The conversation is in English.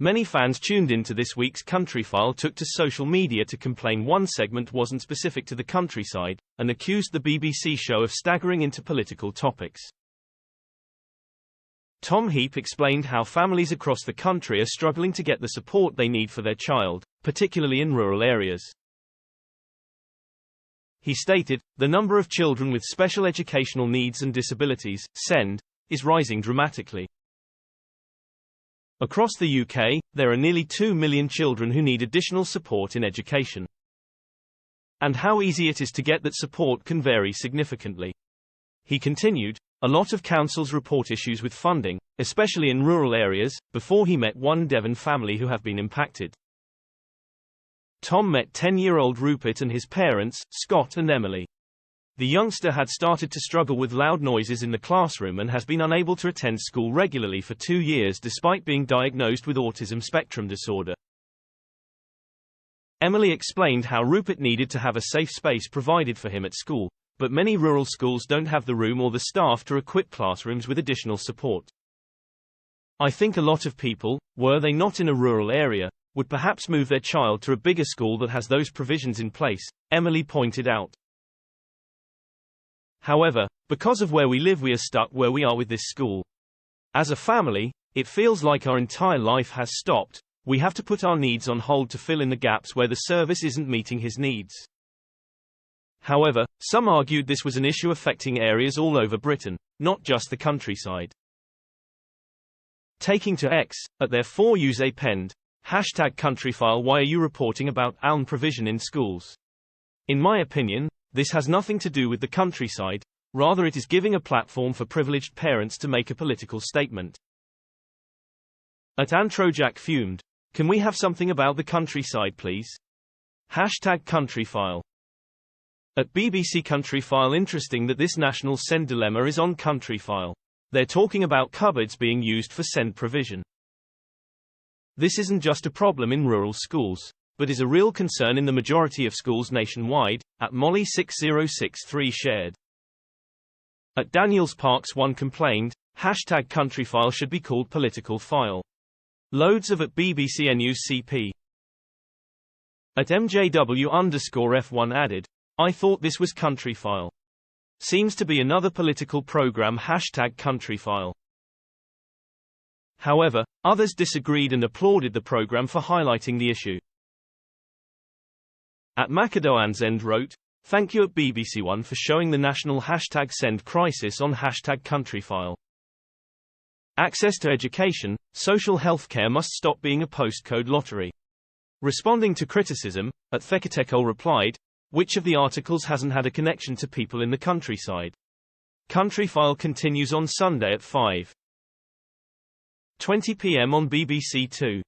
Many fans tuned into this week's Countryfile took to social media to complain one segment wasn't specific to the countryside, and accused the BBC show of staggering into political topics. Tom Heap explained how families across the country are struggling to get the support they need for their child, particularly in rural areas. He stated, "The number of children with special educational needs and disabilities, SEND, is rising dramatically. Across the UK, there are nearly 2 million children who need additional support in education. And how easy it is to get that support can vary significantly." He continued, "A lot of councils report issues with funding, especially in rural areas," before he met one Devon family who have been impacted. Tom met 10-year-old Rupert and his parents, Scott and Emily. The youngster had started to struggle with loud noises in the classroom and has been unable to attend school regularly for 2 years despite being diagnosed with autism spectrum disorder. Emily explained how Rupert needed to have a safe space provided for him at school, but many rural schools don't have the room or the staff to equip classrooms with additional support. "I think a lot of people, were they not in a rural area, would perhaps move their child to a bigger school that has those provisions in place," Emily pointed out. "However, because of where we live, we are stuck where we are with this school. As a family, it feels like our entire life has stopped. We have to put our needs on hold to fill in the gaps where the service isn't meeting his needs." However, some argued this was an issue affecting areas all over Britain, not just the countryside. Taking to X, at their For You's they penned, #Countryfile, why are you reporting about ALN provision in schools? In my opinion, this has nothing to do with the countryside, rather it is giving a platform for privileged parents to make a political statement. At Antrojack fumed, "Can we have something about the countryside please? #Countryfile. At BBC Countryfile, interesting that this national SEND dilemma is on Countryfile. They're talking about cupboards being used for SEND provision. This isn't just a problem in rural schools, but is a real concern in the majority of schools nationwide," at Molly6063 shared. At Daniels Parks one complained, #Countryfile should be called political file. Loads of at BBC News CP. At MJW_F1 added, "I thought this was Countryfile. Seems to be another political program #Countryfile." However, others disagreed and applauded the program for highlighting the issue. At Macedoansend wrote, "Thank you at BBC One for showing the national #SEND crisis on #Countryfile. Access to education, social healthcare must stop being a postcode lottery." Responding to criticism, at Thekateko replied, "Which of the articles hasn't had a connection to people in the countryside?" Countryfile continues on Sunday at 5:20 p.m. on BBC Two.